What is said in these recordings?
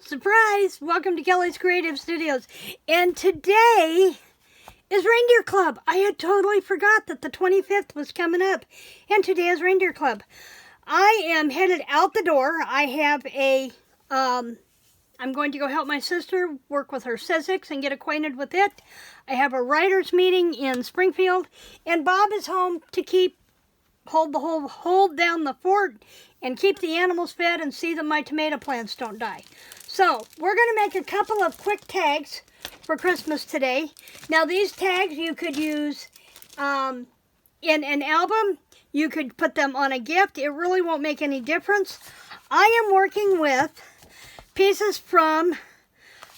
Surprise! Welcome to Kelly's Creative Studios. And today is Reindeer Club. I had totally forgot that the 25th was coming up. And today is Reindeer Club. I am headed out the door. I have I'm going to go help my sister work with her Sizzix and get acquainted with it. I have a writers meeting in Springfield. And Bob is home to hold down the fort and keep the animals fed and see that my tomato plants don't die. So, we're going to make a couple of quick tags for Christmas today. Now, these tags you could use in an album. You could put them on a gift. It really won't make any difference. I am working with pieces from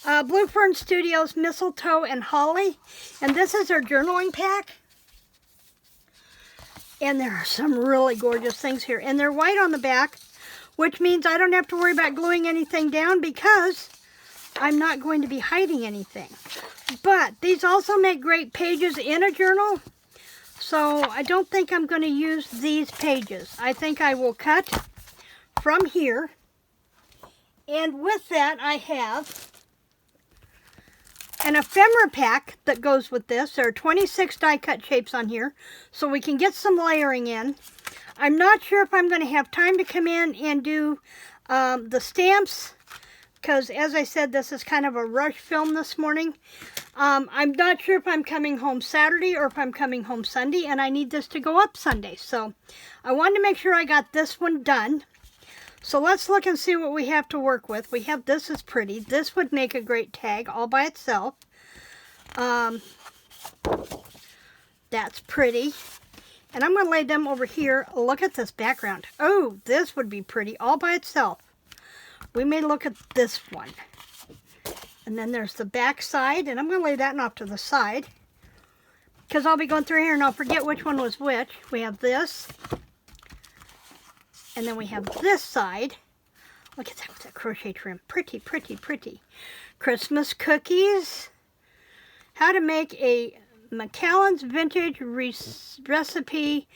Blue Fern Studios, Mistletoe and Holly. And this is their journaling pack. And there are some really gorgeous things here. And they're white on the back, which means I don't have to worry about gluing anything down because I'm not going to be hiding anything. But these also make great pages in a journal. So I don't think I'm going to use these pages. I think I will cut from here. And with that, I have an ephemera pack that goes with this. There are 26 die cut shapes on here, so we can get some layering in. I'm not sure if I'm going to have time to come in and do the stamps, because as I said, this is kind of a rush film this morning. I'm not sure if I'm coming home Saturday or if I'm coming home Sunday, and I need this to go up Sunday. So I wanted to make sure I got this one done. So let's look and see what we have to work with. We have this is pretty. This would make a great tag all by itself. That's pretty. And I'm going to lay them over here. Look at this background. Oh, this would be pretty all by itself. We may look at this one. And then there's the back side. And I'm going to lay that one off to the side, because I'll be going through here and I'll forget which one was which. We have this. And then we have this side. Look at that with that crochet trim. Pretty, pretty, pretty. Christmas cookies. How to make a Macallan's Vintage Recipe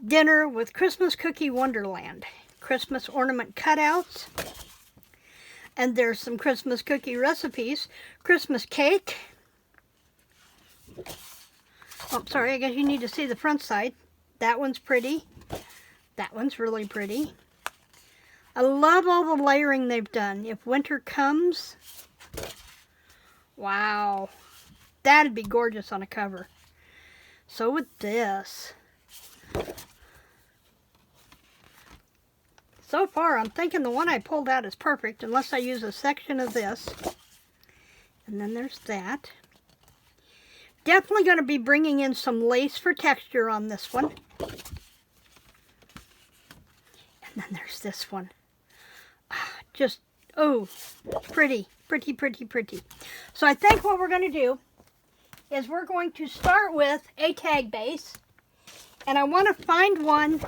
dinner with Christmas Cookie Wonderland. Christmas ornament cutouts. And there's some Christmas cookie recipes. Christmas cake. Oh, sorry, I guess you need to see the front side. That one's pretty. That one's really pretty. I love all the layering they've done. If winter comes, wow, that'd be gorgeous on a cover. So would this. So far, I'm thinking the one I pulled out is perfect, unless I use a section of this. And then there's that. Definitely going to be bringing in some lace for texture on this one. And then there's this one. Just, oh, pretty, pretty, pretty, pretty. So I think what we're going to do is we're going to start with a tag base. And I want to find one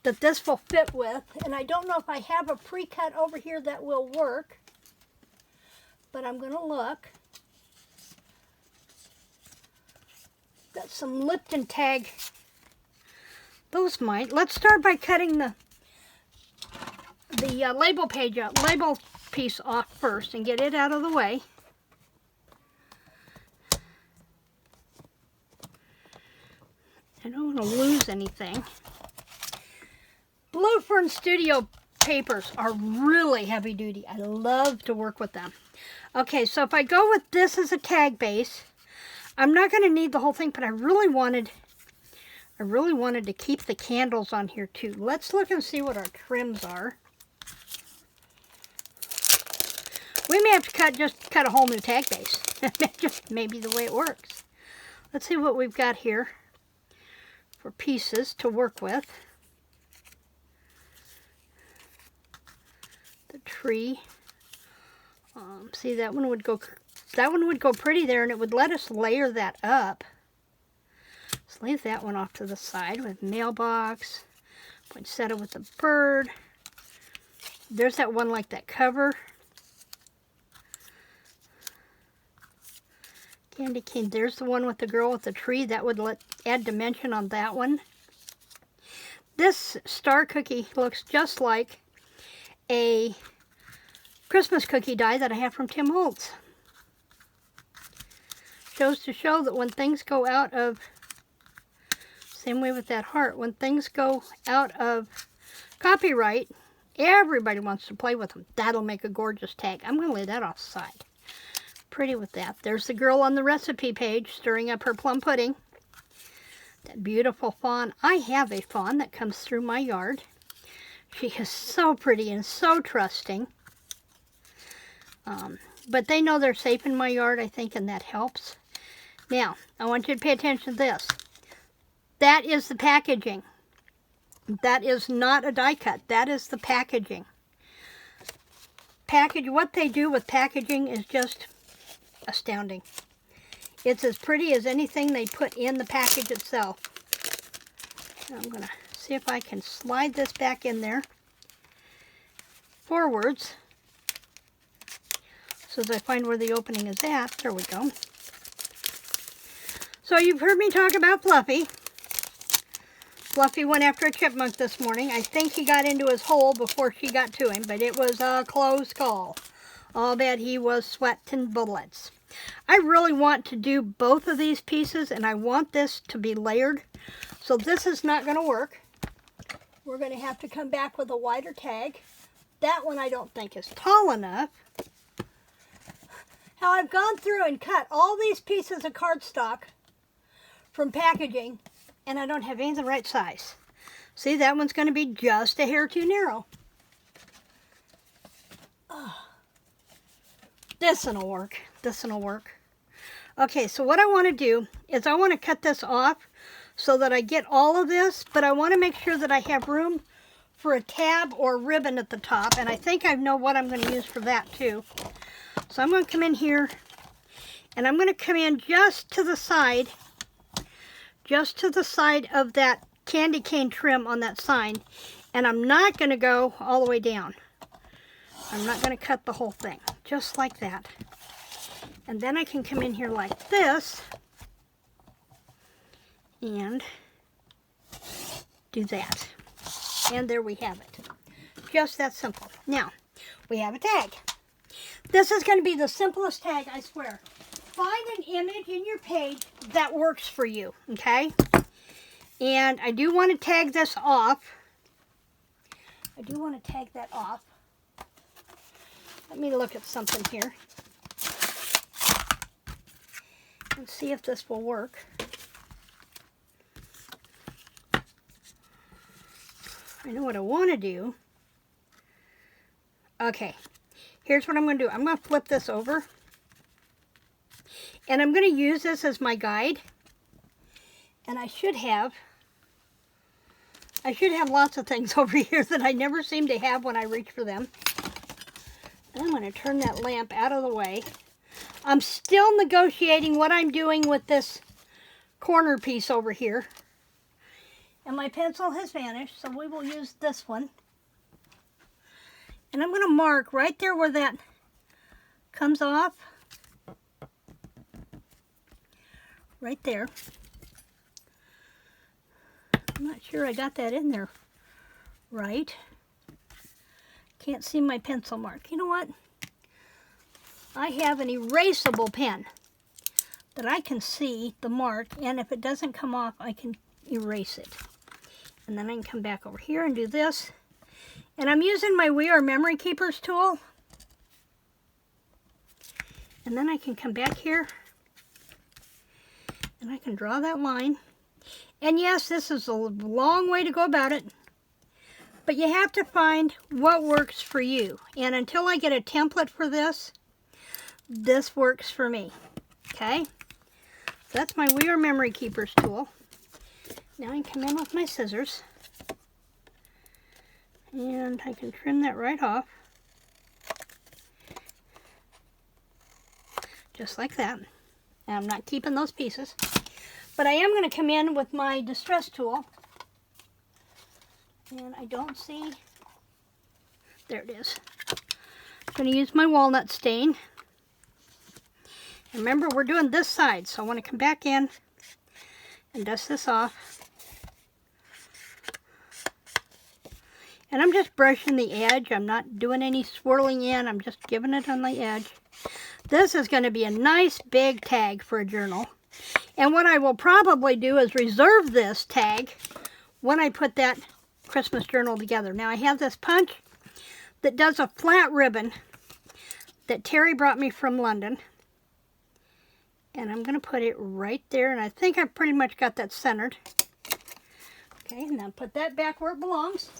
that this will fit with. And I don't know if I have a pre-cut over here that will work. But I'm going to look. Got some Lipton tag. Those might. Let's start by cutting the label piece off first and get it out of the way. I don't want to lose anything. Blue Fern Studio papers are really heavy duty. I love to work with them. Okay, so if I go with this as a tag base, I'm not going to need the whole thing, but I really wanted to keep the candles on here too. Let's look and see what our trims are. We may have to cut a whole new tag base. Just maybe the way it works. Let's see what we've got here for pieces to work with. The tree. See, that one would go pretty there, and it would let us layer that up. Let's leave that one off to the side with mailbox. Poinsettia with the bird. There's that one like that cover. Candy cane. There's the one with the girl with the tree. That would add dimension on that one. This star cookie looks just like a Christmas cookie die that I have from Tim Holtz. Shows to show that when things go out of, same way with that heart, when things go out of copyright, everybody wants to play with them. That'll make a gorgeous tag. I'm going to lay that off the side. Pretty with that. There's the girl on the recipe page stirring up her plum pudding. That beautiful fawn. I have a fawn that comes through my yard. She is so pretty and so trusting. But they know they're safe in my yard, I think, and that helps. Now, I want you to pay attention to this. That is the packaging. That is not a die cut. That is the packaging. What they do with packaging is just astounding. It's as pretty as anything they put in the package itself. Now I'm going to see if I can slide this back in there forwards. So as I find where the opening is at, there we go. So you've heard me talk about Fluffy. Fluffy went after a chipmunk this morning. I think he got into his hole before she got to him, but it was a close call. All that he was sweating bullets. I really want to do both of these pieces, and I want this to be layered. So this is not going to work. We're going to have to come back with a wider tag. That one I don't think is tall enough. How I've gone through and cut all these pieces of cardstock from packaging, and I don't have any the right size. See, that one's going to be just a hair too narrow. Oh. This one will work. This one will work. Okay, so what I want to do is I want to cut this off so that I get all of this, but I want to make sure that I have room for a tab or ribbon at the top, and I think I know what I'm going to use for that too. So I'm going to come in here, and I'm going to come in just to the side of that candy cane trim on that sign, and I'm not going to go all the way down. I'm not going to cut the whole thing, just like that. And then I can come in here like this and do that. And there we have it. Just that simple. Now, we have a tag. This is going to be the simplest tag, I swear. Find an image in your page that works for you, okay? And I do want to tag this off. I do want to tag that off. Let me look at something here and see if this will work. I know what I want to do. Okay, here's what I'm going to do. I'm going to flip this over, and I'm going to use this as my guide. And I should have lots of things over here that I never seem to have when I reach for them. And I'm going to turn that lamp out of the way. I'm still negotiating what I'm doing with this corner piece over here. And my pencil has vanished, so we will use this one. And I'm going to mark right there where that comes off. Right there. I'm not sure I got that in there right. Can't see my pencil mark. You know what? I have an erasable pen that I can see the mark, and if it doesn't come off, I can erase it. And then I can come back over here and do this. And I'm using my We Are Memory Keepers tool. And then I can come back here and I can draw that line. And yes, this is a long way to go about it, but you have to find what works for you. And until I get a template for this, this works for me. Okay? So that's my We Are Memory Keepers tool. Now I can come in with my scissors, and I can trim that right off. Just like that. And I'm not keeping those pieces. But I am going to come in with my distress tool. And I don't see... There it is. I'm going to use my walnut stain. And remember, we're doing this side, so I want to come back in and dust this off. And I'm just brushing the edge. I'm not doing any swirling in. I'm just giving it on the edge. This is going to be a nice big tag for a journal. And what I will probably do is reserve this tag when I put that Christmas journal together. Now I have this punch that does a flat ribbon that Terry brought me from London. And I'm going to put it right there. And I think I've pretty much got that centered. Okay, and then put that back where it belongs.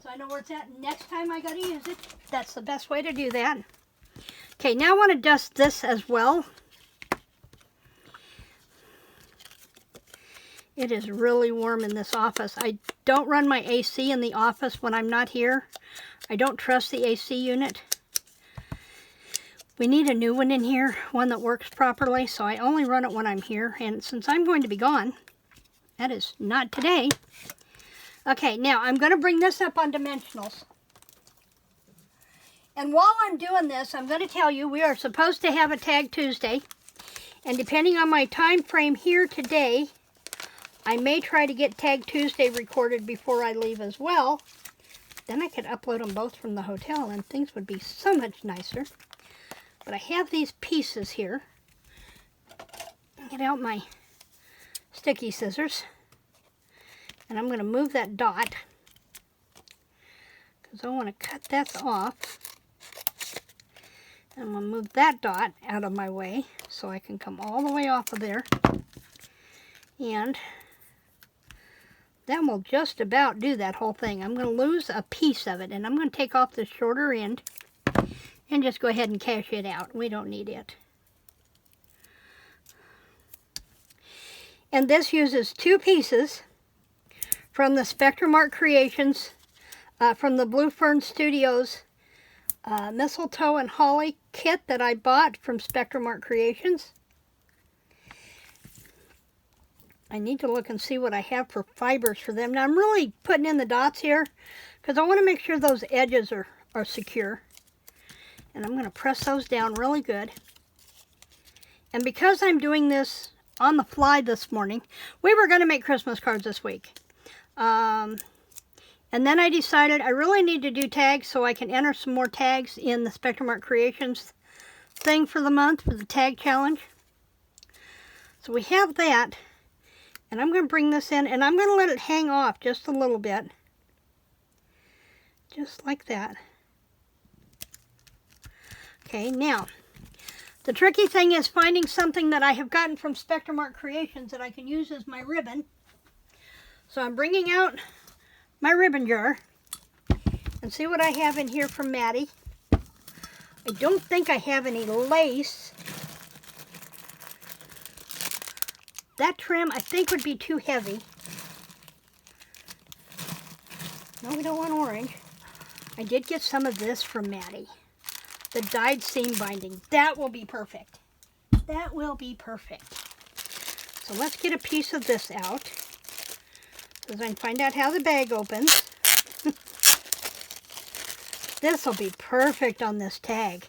So I know where it's at next time I got to use it. That's the best way to do that. Okay, now I want to dust this as well. It is really warm in this office. I don't run my AC in the office when I'm not here. I don't trust the AC unit. We need a new one in here, one that works properly, so I only run it when I'm here. And since I'm going to be gone, that is not today. Okay, now I'm going to bring this up on dimensionals. And while I'm doing this, I'm going to tell you we are supposed to have a Tag Tuesday. And depending on my time frame here today, I may try to get Tag Tuesday recorded before I leave as well. Then I could upload them both from the hotel and things would be so much nicer. But I have these pieces here. Get out my sticky scissors. And I'm going to move that dot because I want to cut that off. I'm going to move that dot out of my way so I can come all the way off of there. And that will just about do that whole thing. I'm going to lose a piece of it, and I'm going to take off the shorter end and just go ahead and cash it out. We don't need it. And this uses two pieces from the Spectrum Art Creations, from the Blue Fern Studios Mistletoe and Holly kit that I bought from Spectrum Art Creations. I need to look and see what I have for fibers for them. Now I'm really putting in the dots here because I want to make sure those edges are secure. And I'm going to press those down really good. And because I'm doing this on the fly this morning, we were going to make Christmas cards this week. And then I decided I really need to do tags so I can enter some more tags in the Spectrum Art Creations thing for the month, for the tag challenge. So we have that. And I'm going to bring this in, and I'm going to let it hang off just a little bit. Just like that. Okay, now, the tricky thing is finding something that I have gotten from Spectrum Art Creations that I can use as my ribbon. So I'm bringing out my ribbon jar and see what I have in here from Madi. I don't think I have any lace. That trim, I think, would be too heavy. No, we don't want orange. I did get some of this from Madi. The dyed seam binding. That will be perfect. That will be perfect. So let's get a piece of this out, so I can find out how the bag opens. This will be perfect on this tag.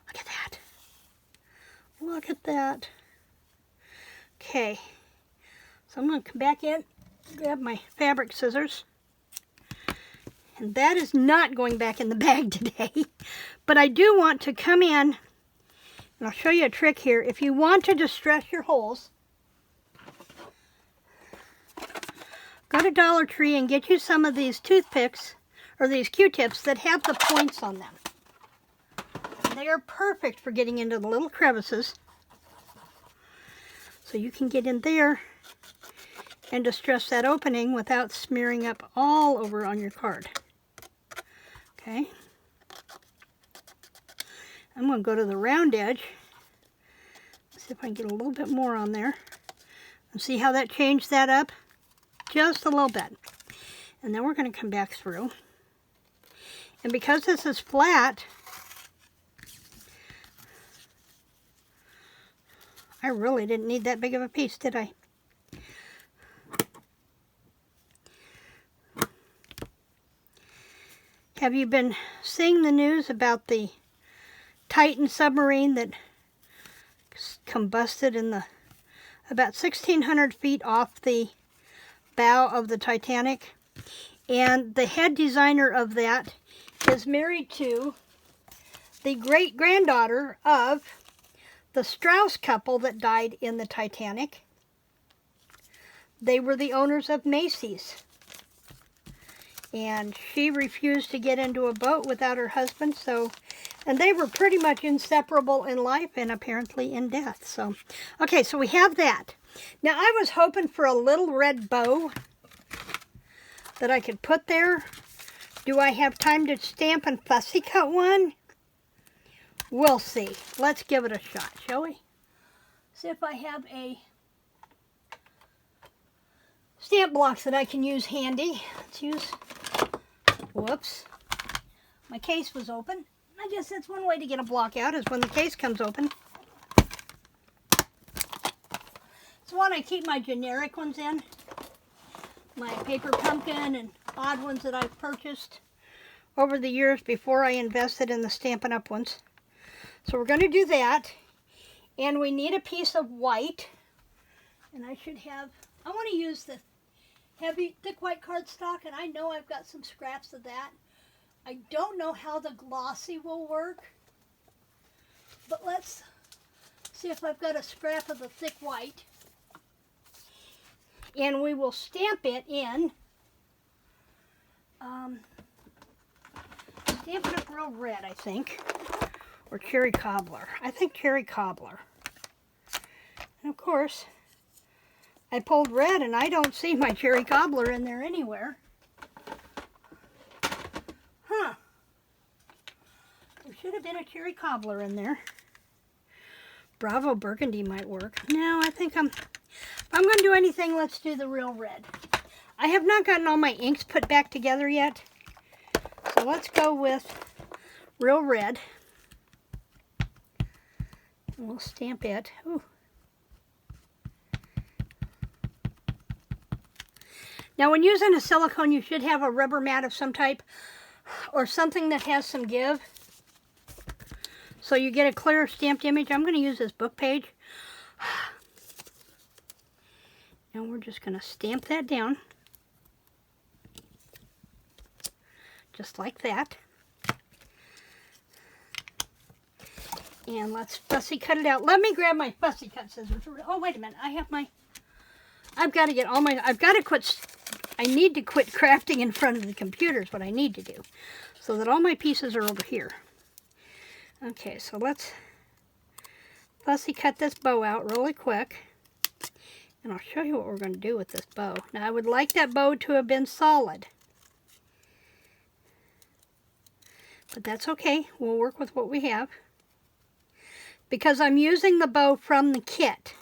Look at that. Look at that. Okay, so I'm going to come back in, grab my fabric scissors, and that is not going back in the bag today, but I do want to come in, and I'll show you a trick here. If you want to distress your holes, go to Dollar Tree and get you some of these toothpicks, or these Q-tips that have the points on them. They are perfect for getting into the little crevices. So you can get in there and distress that opening without smearing up all over on your card. Okay. I'm going to go to the round edge. See if I can get a little bit more on there. And see how that changed that up? Just a little bit. And then we're going to come back through. And because this is flat, I really didn't need that big of a piece, did I? Have you been seeing the news about the Titan submarine that combusted in the about 1,600 feet off the bow of the Titanic? And the head designer of that is married to the great-granddaughter of the Strauss couple that died in the Titanic. They were the owners of Macy's. And she refused to get into a boat without her husband, and they were pretty much inseparable in life and apparently in death. So, okay, so we have that. Now, I was hoping for a little red bow that I could put there. Do I have time to stamp and fussy cut one? We'll see. Let's give it a shot, shall we? See if I have a stamp blocks that I can use handy. Let's use, whoops, my case was open. I guess that's one way to get a block out, is when the case comes open. It's one I keep my generic ones in. My paper pumpkin and odd ones that I've purchased over the years before I invested in the Stampin' Up! Ones. So we're going to do that. And we need a piece of white. And I should have, I want to use the heavy, thick white cardstock, and I know I've got some scraps of that. I don't know how the glossy will work, but let's see if I've got a scrap of the thick white. And we will stamp it in, stamp it up real red, I think, or cherry cobbler. I think cherry cobbler. And of course, I pulled red and I don't see my cherry cobbler in there anywhere. Huh. There should have been a cherry cobbler in there. Bravo Burgundy might work. No, I think if I'm going to do anything, let's do the real red. I have not gotten all my inks put back together yet. So let's go with real red. And we'll stamp it. Ooh. Now, when using a silicone, you should have a rubber mat of some type or something that has some give, so you get a clear stamped image. I'm going to use this book page. And we're just going to stamp that down. Just like that. And let's fussy cut it out. Let me grab my fussy cut scissors. Oh, wait a minute. I've got to quit. I need to quit crafting in front of the computer is what I need to do, so that all my pieces are over here. Okay, so let's fussy cut this bow out really quick, and I'll show you what we're going to do with this bow. Now, I would like that bow to have been solid, but that's okay. We'll work with what we have, because I'm using the bow from the kit.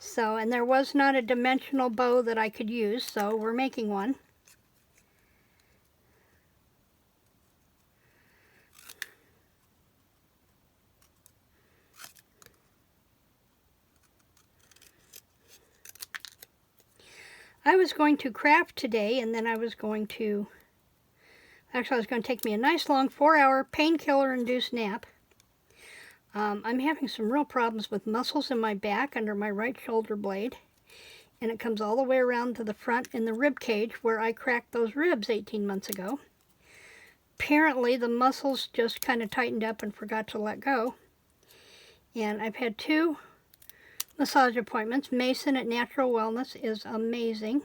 So, and there was not a dimensional bow that I could use, so we're making one. I was going to craft today, and then I was going to take me a nice long 4-hour painkiller-induced nap. I'm having some real problems with muscles in my back under my right shoulder blade, and it comes all the way around to the front in the rib cage where I cracked those ribs 18 months ago. Apparently the muscles just kind of tightened up and forgot to let go. And I've had 2 massage appointments. Mason at Natural Wellness is amazing,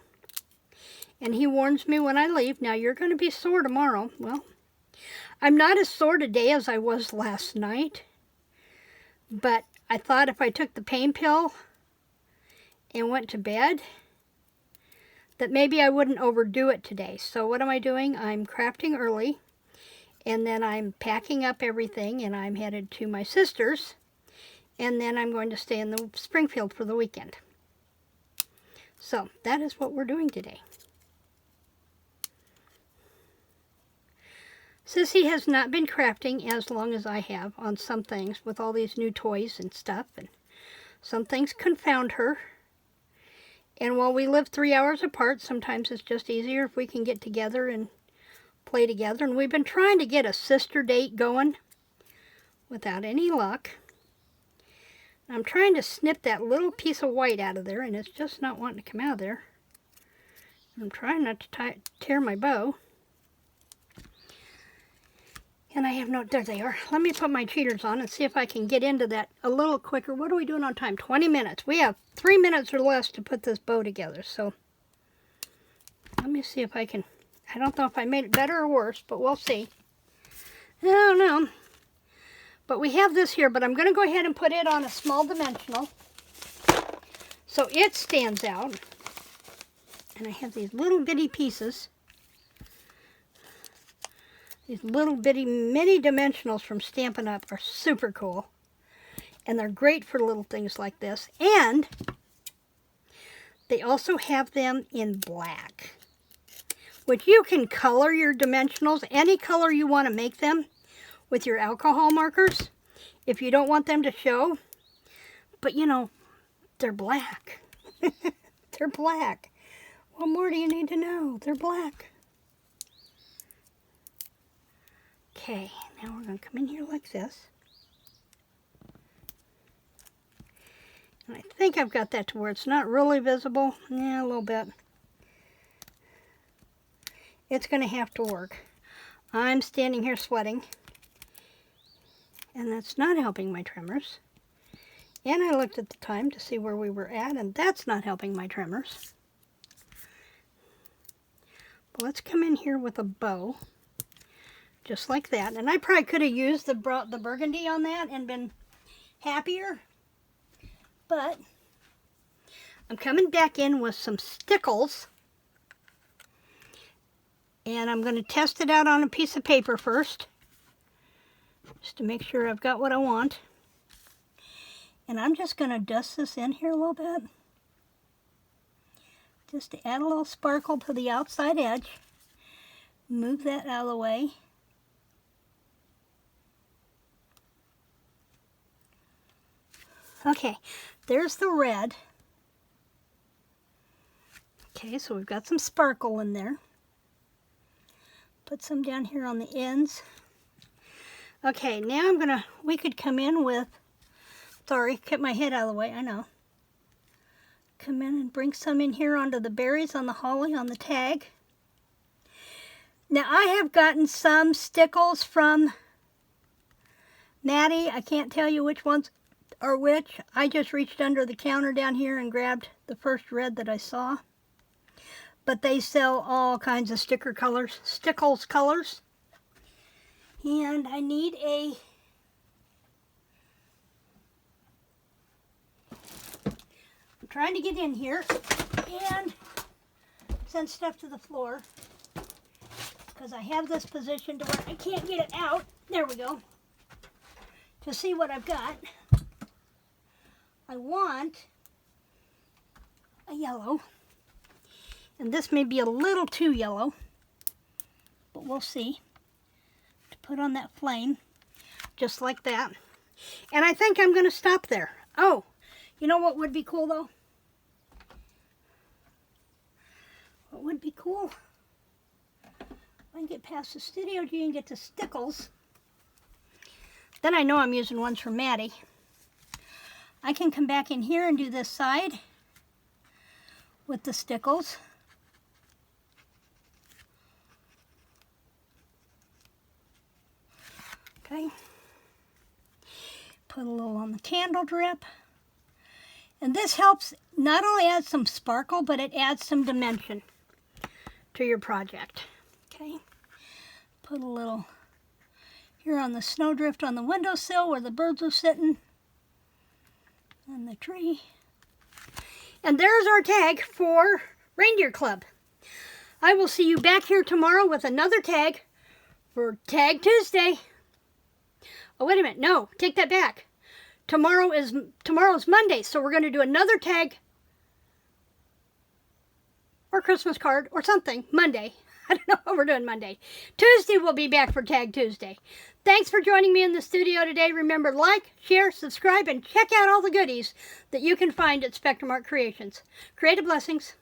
and he warns me when I leave, now you're going to be sore tomorrow. Well, I'm not as sore today as I was last night. But I thought if I took the pain pill and went to bed, that maybe I wouldn't overdo it today. So what am I doing? I'm crafting early, and then I'm packing up everything, and I'm headed to my sister's, and then I'm going to stay in the Springfield for the weekend. So that is what we're doing today. Sissy has not been crafting as long as I have on some things with all these new toys and stuff, and some things confound her. And while we live 3 hours apart, sometimes it's just easier if we can get together and play together. And we've been trying to get a sister date going without any luck. I'm trying to snip that little piece of white out of there, and it's just not wanting to come out of there. I'm trying not to tear my bow. And I have no, there they are. Let me put my cheaters on and see if I can get into that a little quicker. What are we doing on time? 20 minutes. We have 3 minutes or less to put this bow together. So let me see if I can, I don't know if I made it better or worse, but we'll see. I don't know. But we have this here, but I'm going to go ahead and put it on a small dimensional so it stands out. And I have these little bitty pieces. These little bitty mini dimensionals from Stampin' Up! Are super cool. And they're great for little things like this. And they also have them in black, which you can color your dimensionals any color you want to make them with your alcohol markers if you don't want them to show. But you know, they're black. They're black. What more do you need to know? They're black. Okay, now we're going to come in here like this. And I think I've got that to where it's not really visible. Yeah, a little bit. It's going to have to work. I'm standing here sweating. And that's not helping my tremors. And I looked at the time to see where we were at, and that's not helping my tremors. But let's come in here with a bow. Just like that. And I probably could have used the burgundy on that and been happier. But I'm coming back in with some stickles. And I'm going to test it out on a piece of paper first. Just to make sure I've got what I want. And I'm just going to dust this in here a little bit. Just to add a little sparkle to the outside edge. Move that out of the way. Okay, there's the red. Okay, so we've got some sparkle in there. Put some down here on the ends. Okay, now we could come in with, sorry, kept my head out of the way, I know. Come in and bring some in here onto the berries on the holly on the tag. Now I have gotten some stickles from Madi. I can't tell you which ones are which. I just reached under the counter down here and grabbed the first red that I saw. But they sell all kinds of stickles colors. And I need I'm trying to get in here and send stuff to the floor because I have this position to where I can't get it out. There we go. To see what I've got. I want a yellow, and this may be a little too yellow, but we'll see, to put on that flame, just like that. And I think I'm going to stop there. Oh, you know what would be cool though? What would be cool? If I can get past the Studio G and get to stickles, then I know I'm using ones from Madi. I can come back in here and do this side with the stickles. Okay. Put a little on the candle drip. And this helps not only add some sparkle, but it adds some dimension to your project. Okay. Put a little here on the snowdrift on the windowsill where the birds are sitting. On the tree. And there's our tag for Reindeer Club. I will see you back here tomorrow with another tag for Tag Tuesday. Oh, wait a minute. No, take that back. Tomorrow's Monday, so we're going to do another tag or Christmas card or something Monday. I don't know what we're doing Monday. Tuesday we'll be back for Tag Tuesday. Thanks for joining me in the studio today. Remember, like, share, subscribe, and check out all the goodies that you can find at Spectrum Art Creations. Creative blessings.